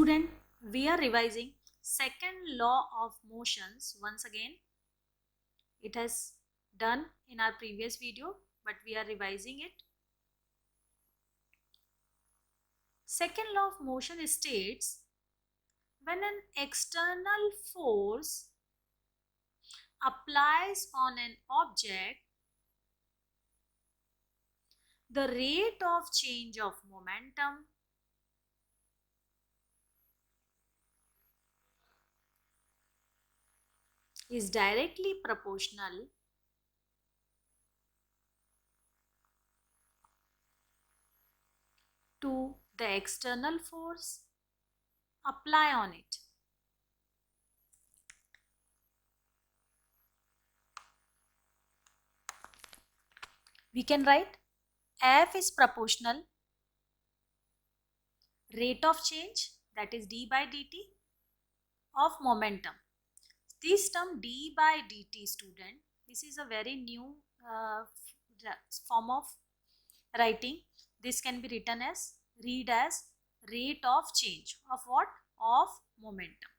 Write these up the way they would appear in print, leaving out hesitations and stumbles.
Student, we are revising second law of motions once again. It has done in our previous video, but we are revising it. Second law of motion states when an external force applies on an object, the rate of change of momentum is directly proportional to the external force apply on it. We can write F is proportional rate of change, that is d by dt, of momentum. This term d by dt, student, this is a very new form of writing. This can be written as, read as rate of change of what? Of momentum.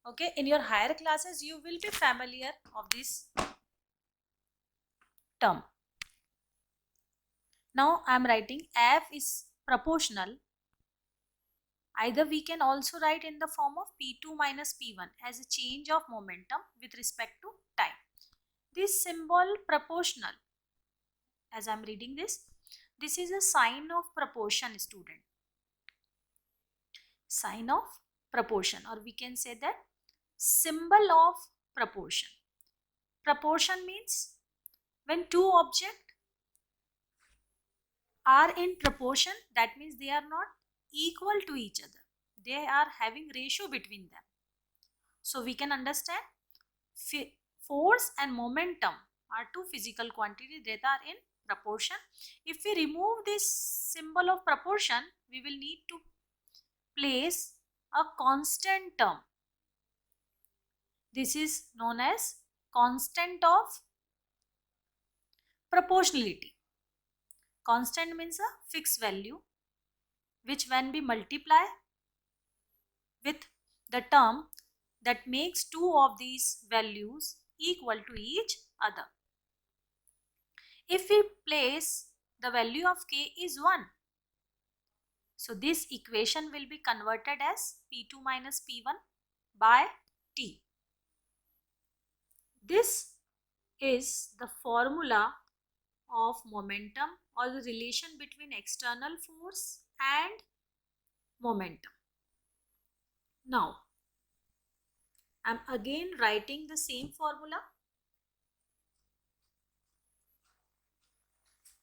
Okay, in your higher classes you will be familiar of this term. Now I am writing F is proportional. Either we can also write in the form of P2 minus P1 as a change of momentum with respect to time. This symbol proportional, as I am reading this is a sign of proportion, student. Sign of proportion, or we can say that symbol of proportion. Proportion means when two objects are in proportion, that means they are not equal to each other. They are having ratio between them. So we can understand force and momentum are two physical quantities that are in proportion. If we remove this symbol of proportion, we will need to place a constant term. This is known as constant of proportionality. Constant means a fixed value which when we multiply with the term that makes two of these values equal to each other. If we place the value of k is 1, so this equation will be converted as P2 minus P1 by T. This is the formula of momentum, or the relation between external force and momentum. Now, I am again writing the same formula.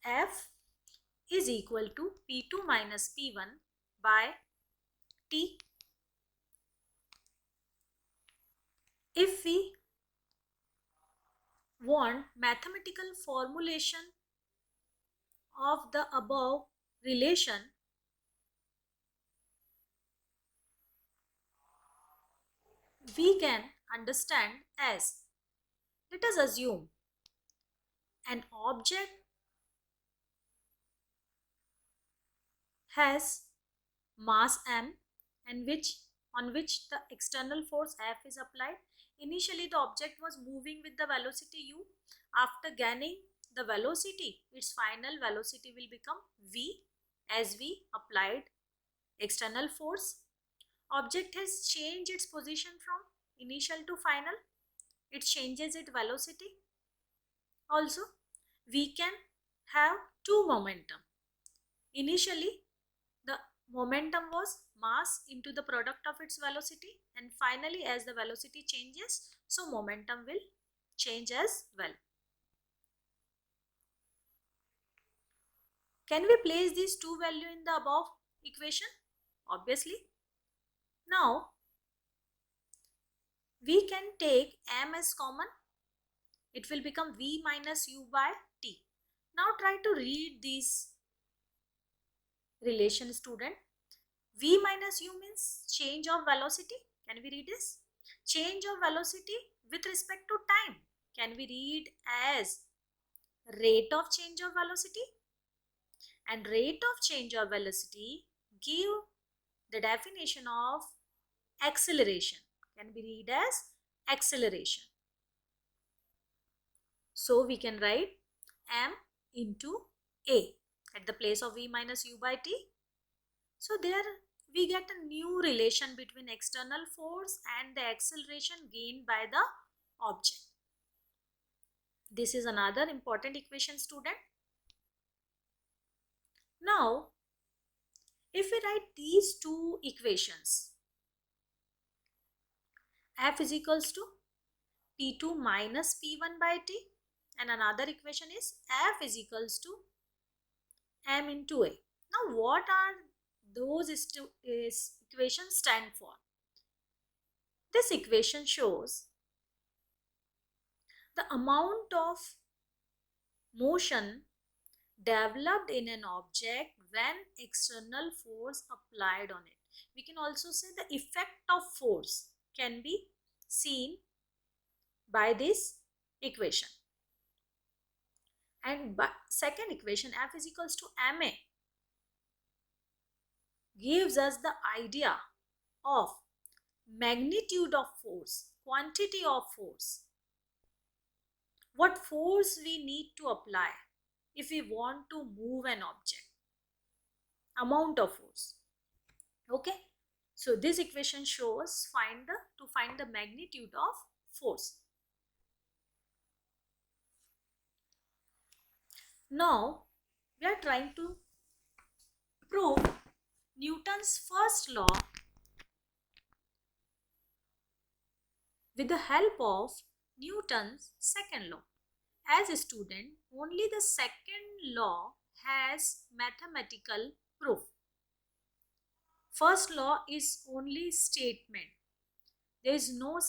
F is equal to P2 minus P1 by T. If we want mathematical formulation of the above relation, we can understand as, let us assume an object has mass m and on which the external force F is applied. Initially the object was moving with the velocity u. After gaining the velocity, its final velocity will become v as we applied external force. Object has changed its position from initial to final. It changes its velocity. Also, we can have two momentum. Initially, the momentum was mass into the product of its velocity, and finally as the velocity changes, so momentum will change as well. Can we place these two values in the above equation? Obviously. Now, we can take m as common. It will become v minus u by t. Now try to read this relation, student. V minus u means change of velocity. Can we read this? Change of velocity with respect to time can we read as rate of change of velocity, and rate of change of velocity give the definition of acceleration can be read as acceleration. So we can write m into a at the place of v minus u by t. So there we get a new relation between external force and the acceleration gained by the object. This is another important equation, student. Now, if we write these two equations, F is equals to P2 minus P1 by T, and another equation is F is equals to M into A. Now, what are those equations stand for? This equation shows the amount of motion developed in an object when external force applied on it. We can also say the effect of force can be seen by this equation. And by second equation, F is equals to ma, gives us the idea of magnitude of force, quantity of force, what force we need to apply if we want to move an object, amount of force. Okay, so this equation shows to find the magnitude of force. Now we are trying to prove Newton's first law with the help of Newton's second law. As a student, only the second law has mathematical proof. First law is only statement. There is no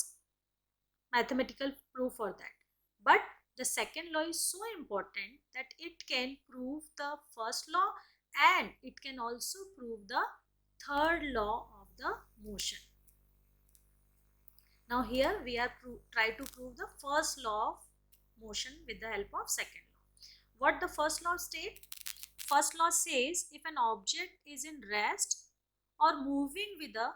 mathematical proof for that. But the second law is so important that it can prove the first law and it can also prove the third law of the motion. Now here we are try to prove the first law of motion with the help of second law. What the first law states? First law says if an object is in rest or moving with a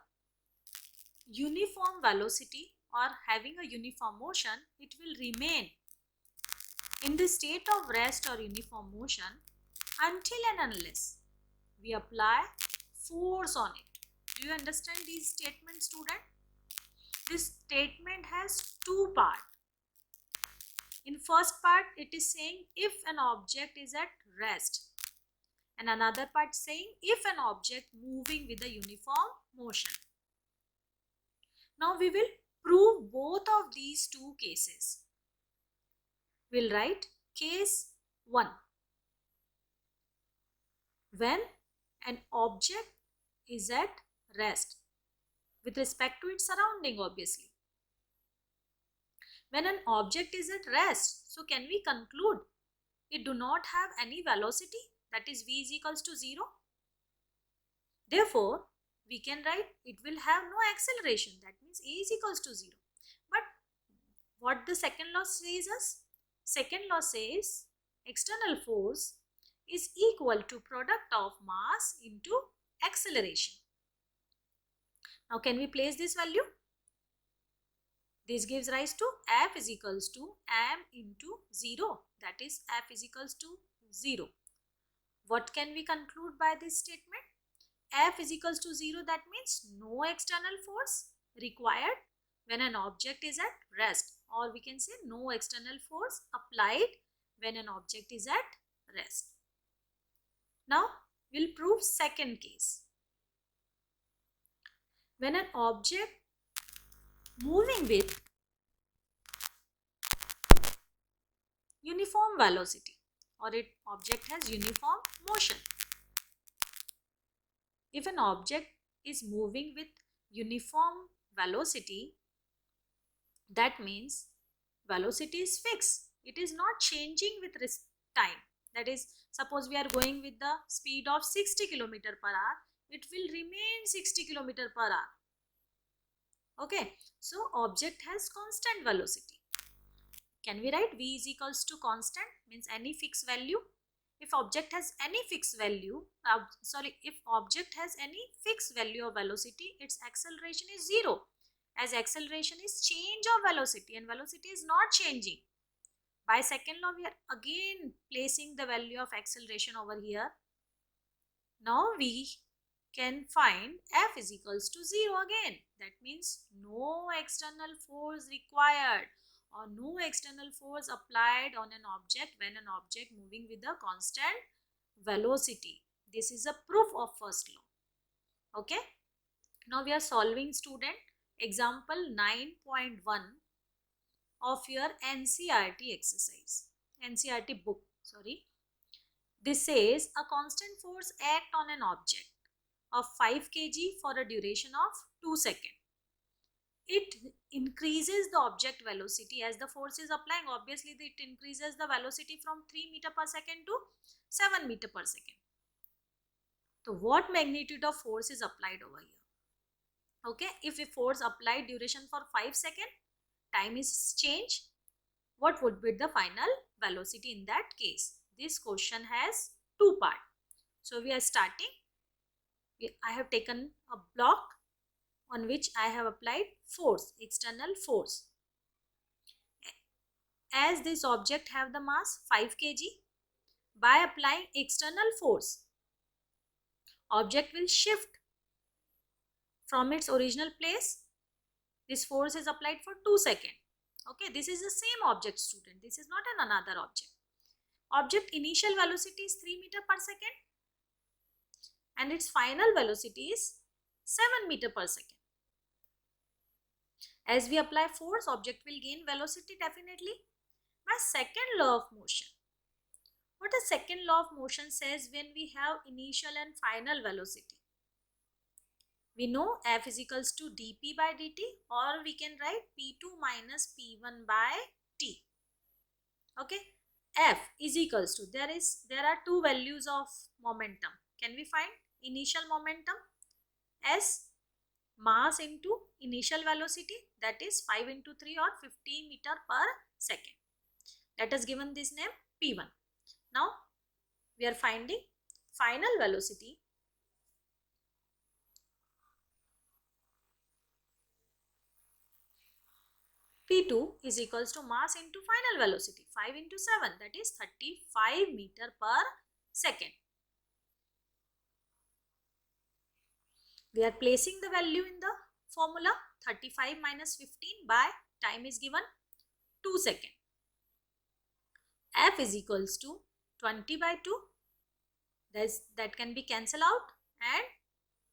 uniform velocity or having a uniform motion, it will remain in the state of rest or uniform motion until and unless we apply force on it. Do you understand these statements, student? This statement has two parts. In first part, it is saying if an object is at rest, and another part saying if an object moving with a uniform motion. Now we will prove both of these two cases. We'll write case 1. When an object is at rest with respect to its surrounding, obviously. When an object is at rest, so can we conclude it do not have any velocity, that is v is equals to 0. Therefore, we can write it will have no acceleration, that means a is equals to 0. But what the second law says us? Second law says external force is equal to product of mass into acceleration. Now can we place this value? This gives rise to F is equals to m into 0, that is F is equals to 0. What can we conclude by this statement? F is equals to 0, that means no external force required when an object is at rest, or we can say no external force applied when an object is at rest. Now we'll prove second case. When an object moving with uniform velocity or object has uniform motion. If an object is moving with uniform velocity, that means velocity is fixed. It is not changing with time. That is, suppose we are going with the speed of 60 km per hour, it will remain 60 km per hour. Okay, so object has constant velocity. Can we write v is equals to constant, means any fixed value? if object has any fixed value, if object has any fixed value of velocity, its acceleration is 0, as acceleration is change of velocity and velocity is not changing. By second law, we are again placing the value of acceleration over here. Now we can find F is equals to 0 again. That means no external force required or no external force applied on an object when an object moving with a constant velocity. This is a proof of first law. Okay. Now we are solving, student, example 9.1 of your NCERT exercise. NCERT book, sorry. This says a constant force act on an object of 5 kg for a duration of 2 seconds. It increases the object velocity as the force is applying. Obviously, it increases the velocity from 3 meter per second to 7 meter per second. So, what magnitude of force is applied over here? Okay, if a force applied duration for 5 seconds, time is changed, what would be the final velocity in that case? This question has two parts. So, we are starting. I have taken a block on which I have applied force, external force. As this object have the mass 5 kg, by applying external force, object will shift from its original place. This force is applied for 2 seconds. Okay, this is the same object, student. This is not another object. Object initial velocity is 3 meter per second and its final velocity is 7 meter per second. As we apply force, object will gain velocity definitely. By second law of motion. What the second law of motion says when we have initial and final velocity? We know F is equals to dp by dt, or we can write p2 minus p1 by t. Okay. F is equals to, there are two values of momentum. Can we find initial momentum as mass into initial velocity, that is 5 into 3 or 15 meter per second. Let us given this name P1. Now we are finding final velocity. P2 is equals to mass into final velocity, 5 into 7, that is 35 meter per second. We are placing the value in the formula. 35 minus 15 by time is given 2 seconds. F is equals to 20 by 2. That can be cancelled out and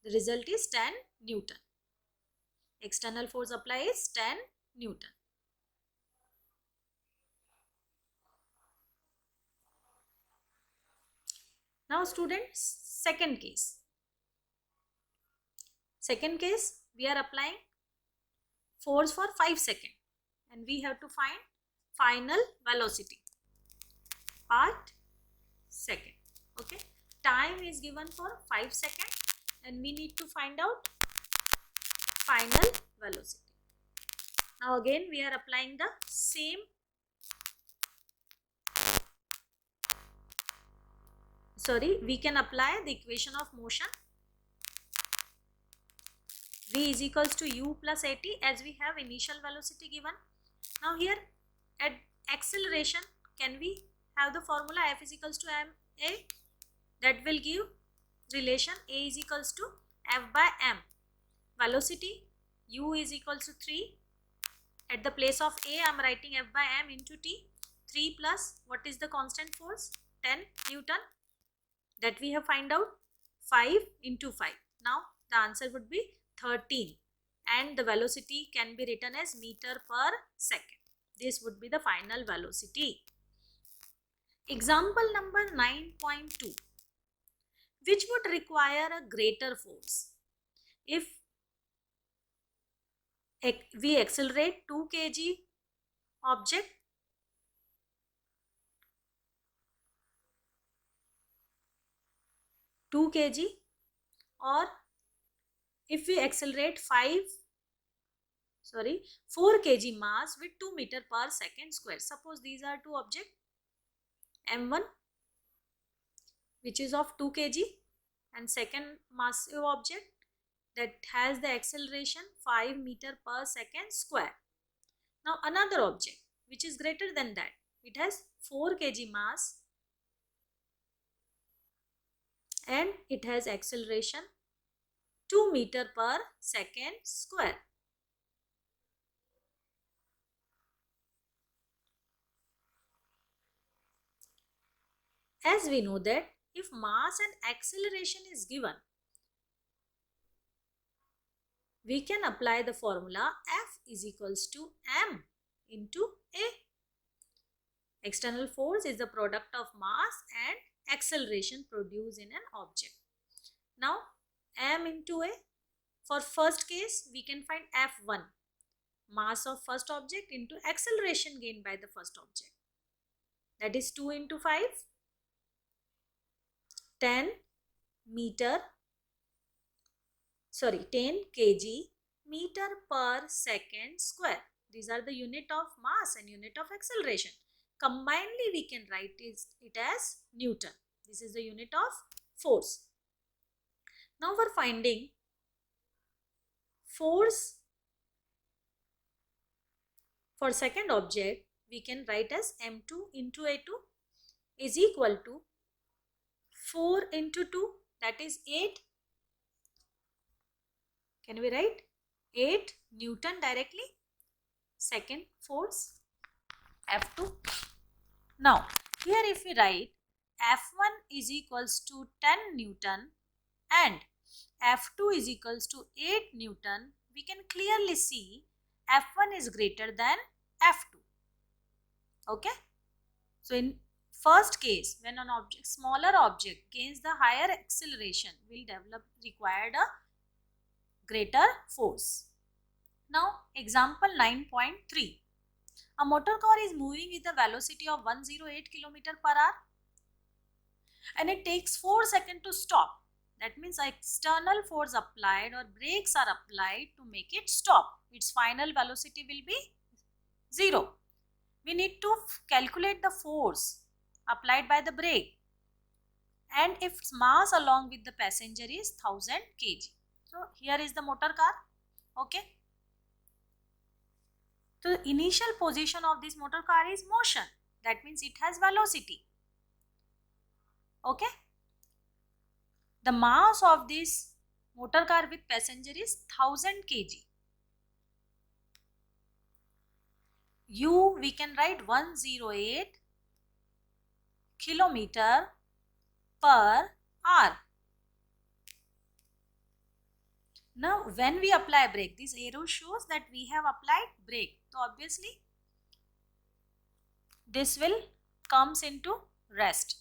the result is 10 Newton. External force applied is 10 Newton. Now students, second case. Second case, we are applying force for 5 seconds and we have to find final velocity. Part second. Okay. Time is given for 5 seconds and we need to find out final velocity. Now again we are applying the same. We can apply the equation of motion. V is equals to u plus at as we have initial velocity given. Now here at acceleration, can we have the formula F is equals to ma? That will give relation A is equals to F by m. Velocity u is equals to 3. At the place of A, I am writing F by m into t. 3 plus what is the constant force? 10 Newton. That we have find out 5 into 5. Now the answer would be 13 and the velocity can be written as meter per second. This would be the final velocity. Example number 9.2, which would require a greater force. If we accelerate 2 kg object, or if we accelerate 4 kg mass with 2 meter per second square. Suppose these are two objects, m1 which is of 2 kg, and second massive object that has the acceleration 5 meter per second square. Now another object which is greater than that, it has 4 kg mass and it has acceleration 2 meter per second square. As we know that if mass and acceleration is given, we can apply the formula F is equals to m into A. External force is the product of mass and acceleration produced in an object. Now m into A. For first case, we can find F1, mass of first object into acceleration gained by the first object. That is 2 into 5, 10 kg meter per second square. These are the unit of mass and unit of acceleration. Combinedly, we can write it as Newton. This is the unit of force. Now for finding force for second object, we can write as m2 into A2 is equal to 4 into 2, that is 8. Can we write 8 Newton directly? Second force F2. Now here if we write F1 is equals to 10 Newton and F2 is equals to 8 Newton, we can clearly see F1 is greater than F2. Okay. So in first case, when an object, smaller object gains the higher acceleration, will require a greater force. Now example 9.3. A motor car is moving with a velocity of 108 km per hour and it takes 4 seconds to stop. That means external force applied or brakes are applied to make it stop. Its final velocity will be 0. We need to calculate the force applied by the brake and its mass along with the passenger is 1000 kg. So here is the motor car. Okay. So the initial position of this motor car is motion. That means it has velocity. Okay. The mass of this motor car with passenger is 1000 kg. U we can write 108 kilometer per hour. Now when we apply brake, this arrow shows that we have applied brake. So obviously this will comes into rest.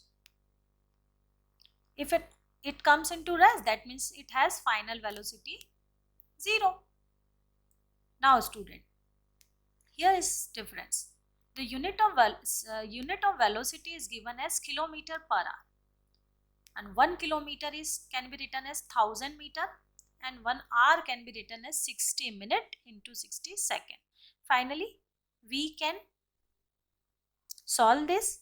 If it comes into rest, that means it has final velocity 0. Now student, here is difference. The unit of velocity is given as kilometer per hour, and 1 kilometer can be written as 1000 meter, and 1 hour can be written as 60 minute into 60 second. Finally, we can solve this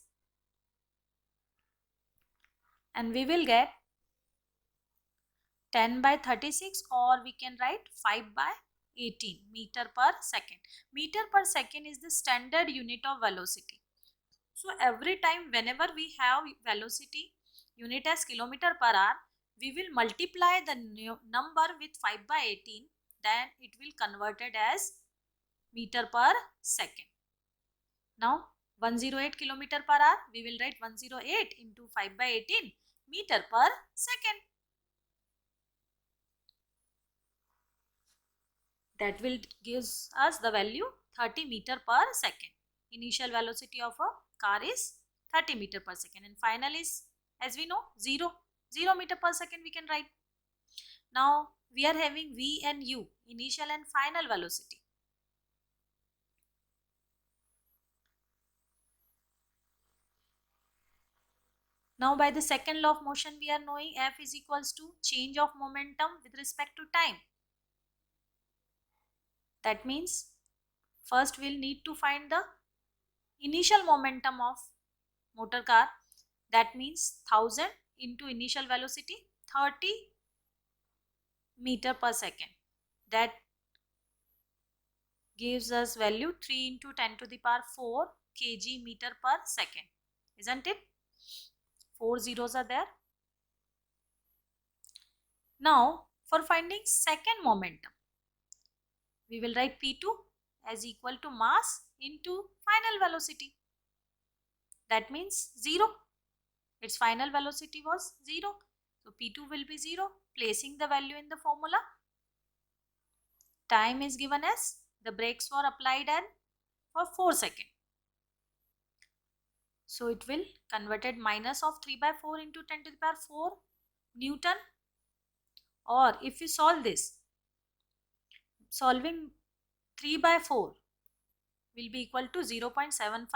and we will get 10 by 36, or we can write 5 by 18 meter per second. Meter per second is the standard unit of velocity. So every time whenever we have velocity unit as kilometer per hour, we will multiply the number with 5 by 18, then it will converted as meter per second. Now 108 kilometer per hour, we will write 108 into 5 by 18 meter per second. That will gives us the value 30 meter per second. Initial velocity of a car is 30 meter per second and final is, as we know, 0 meter per second we can write. Now we are having V and U, initial and final velocity. Now by the second law of motion we are knowing F is equals to change of momentum with respect to time. That means first we'll need to find the initial momentum of motor car. That means 1000 into initial velocity 30 meter per second. That gives us value 3 into 10 to the power 4 kg meter per second, isn't it? 4 zeros are there. Now for finding second momentum, we will write P2 as equal to mass into final velocity. That means 0. Its final velocity was 0. So P2 will be 0. Placing the value in the formula. Time is given as the brakes were applied and for 4 seconds. So it will converted minus of 3 by 4 into 10 to the power 4 Newton. Or if you solve this, solving 3 by 4 will be equal to 0.75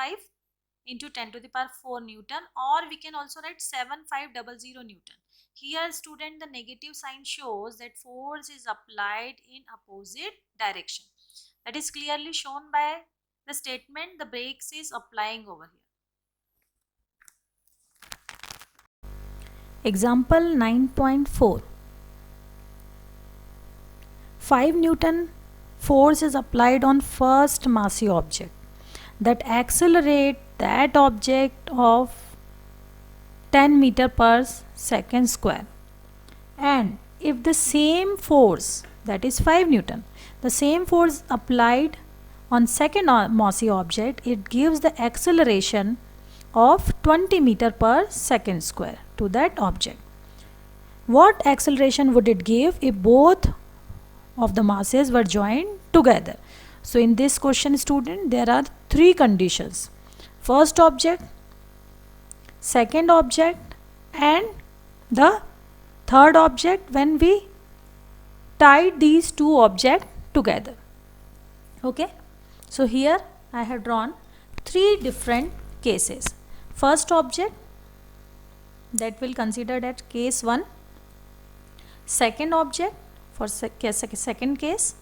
into 10 to the power 4 Newton, or we can also write 7500 Newton. Here student, the negative sign shows that force is applied in opposite direction. That is clearly shown by the statement the brakes is applying over here. Example 9.4. 5 Newton force is applied on first massive object that accelerate that object of 10 meter per second square, and if the same force, that is 5 Newton, the same force applied on second massive object, it gives the acceleration of 20 meter per second square to that object. What acceleration would it give if both of the masses were joined together? So in this question student, there are 3 conditions: first object, second object and the third object when we tied these 2 objects together. Okay, so here I have drawn 3 different cases. First object, that will considered at case 1, second object for second case,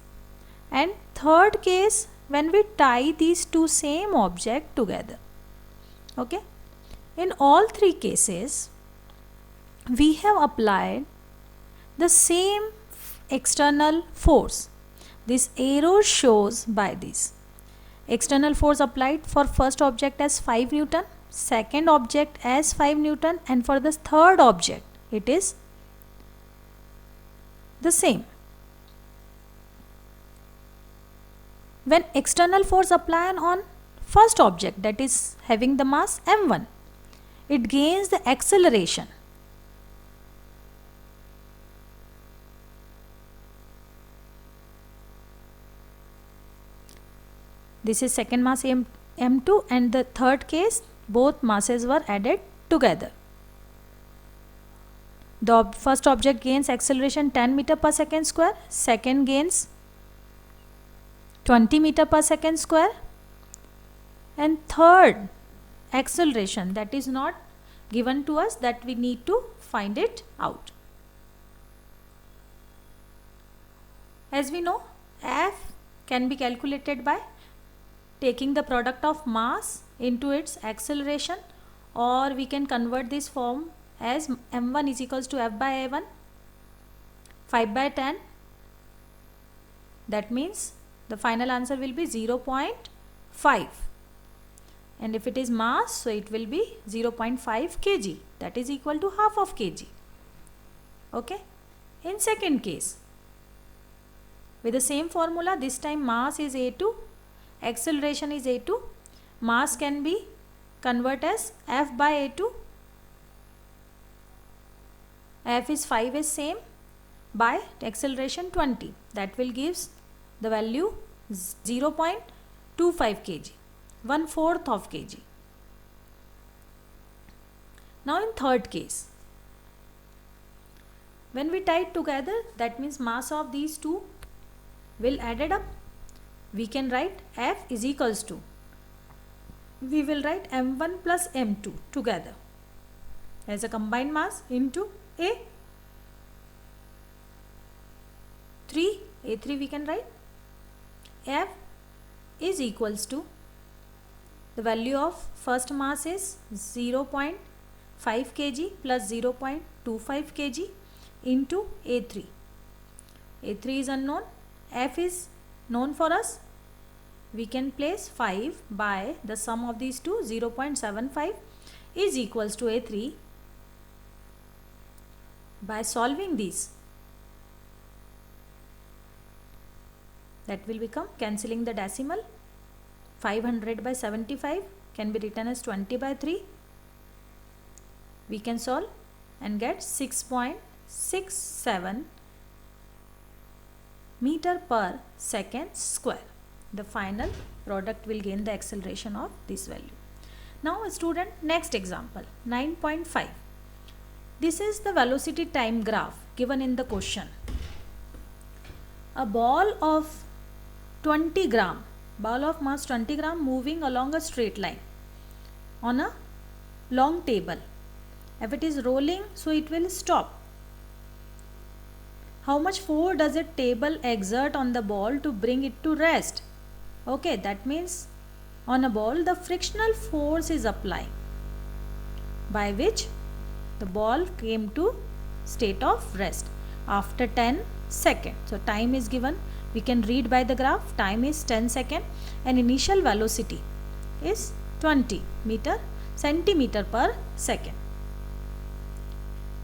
and third case when we tie these 2 same objects together. Okay, in all 3 cases we have applied the same external force. This arrow shows by this external force applied for first object as 5 Newton, second object as 5 Newton, and for the third object it is the same. When external force applied on first object, that is having the mass m1, it gains the acceleration. This is second mass m2, and the third case both masses were added together. The first object gains acceleration 10 meter per second square, second gains 20 meter per second square, and third acceleration that is not given to us, that we need to find it out. As we know, F can be calculated by taking the product of mass into its acceleration, or we can convert this form as m1 is equals to f by a1 5 by 10. That means the final answer will be 0.5, and if it is mass, so it will be 0.5 kg, that is equal to half of kg. Okay, in second case with the same formula, this time mass is a2, acceleration is a2, mass can be converted as f by a2, f is 5 is same, by acceleration 20, that will gives the value 0.25 kg, 1/4 of kg. Now in third case, when we tie it together, that means mass of these 2 will added up. We can write F is equals to, we will write m1 plus m2 together as a combined mass into A3 we can write. F is equals to, the value of first mass is 0.75 5 kg plus 0.25 kg into A3. A3 is unknown, F is known for us. We can place 5 by the sum of these two, 0.75 is equals to A3. By solving these, that will become, cancelling the decimal, 500 by 75 can be written as 20 by 3. We can solve and get 6.67 meter per second square. The final product will gain the acceleration of this value. Now student, next example, 9.5. This is the velocity time graph given in the question. A ball of 20 gram, ball of mass 20 gram moving along a straight line on a long table. If it is rolling, so it will stop. How much force does a table exert on the ball to bring it to rest? Okay, that means on a ball the frictional force is applied, by which the ball came to state of rest after 10 seconds. So time is given. We can read by the graph. Time is 10 seconds and initial velocity is 20 centimeter per second.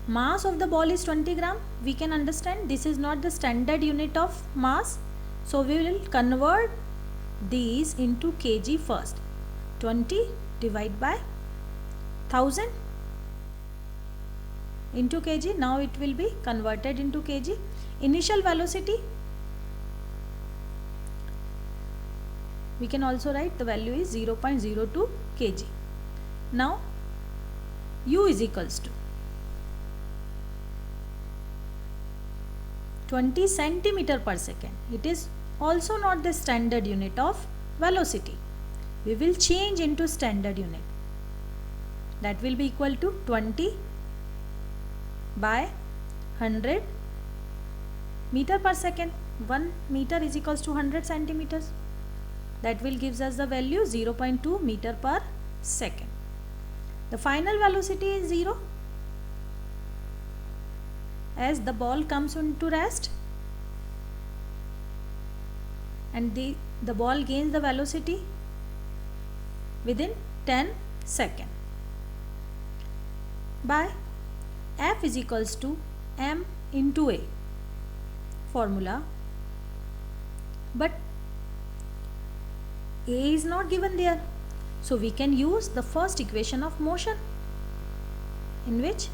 Mass of the ball is 20 gram. We can understand this is not the standard unit of mass. So we will convert these into kg first. 20 divided by 1000 into kg. Now it will be converted into kg. Initial velocity, we can also write the value is 0.02 kg. Now u is equals to 20 centimeter per second. It is also not the standard unit of velocity. We will change into standard unit. That will be equal to 20 by 100 meter per second. 1 meter is equals to 100 centimeters. That will gives us the value 0.2 meter per second. The final velocity is 0 as the ball comes into rest and the ball gains the velocity within 10 seconds by F is equals to m into a formula, but a is not given there. So we can use the first equation of motion, in which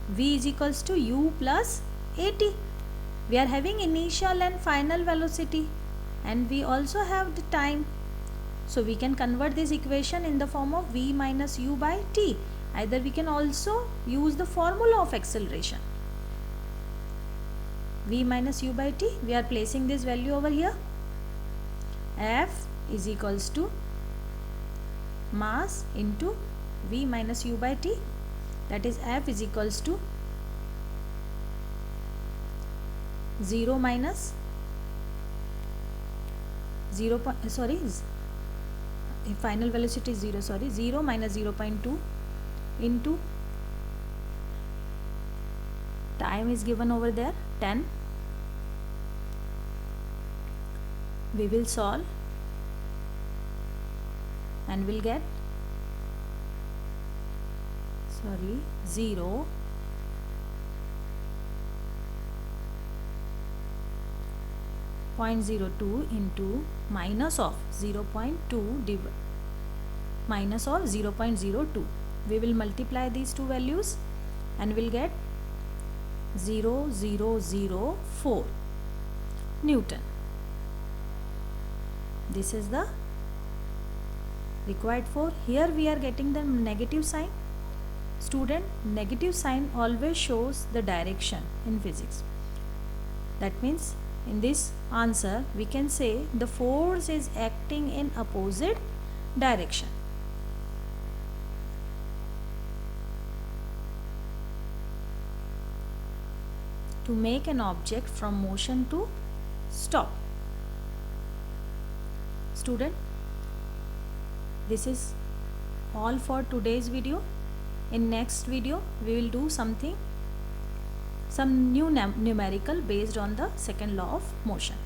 v is equals to u plus at. We are having initial and final velocity and we also have the time. So we can convert this equation in the form of v minus u by t. Either we can also use the formula of acceleration, v minus u by t. We are placing this value over here. F is equals to mass into v minus u by t, that is F is equals to 0 minus 0 final velocity is 0, 0 minus 0.2 into time is given over there 10. We will solve and we'll get 0 0.02 into minus of 0.2 minus of 0.02. We will multiply these two values and we'll get 0.004 Newton. This is the required for. Here we are getting the negative sign. Student, negative sign always shows the direction in physics. That means in this answer we can say the force is acting in opposite direction. To make an object from motion to stop. Student, this is all for today's video. In next video we will do some new numerical based on the second law of motion.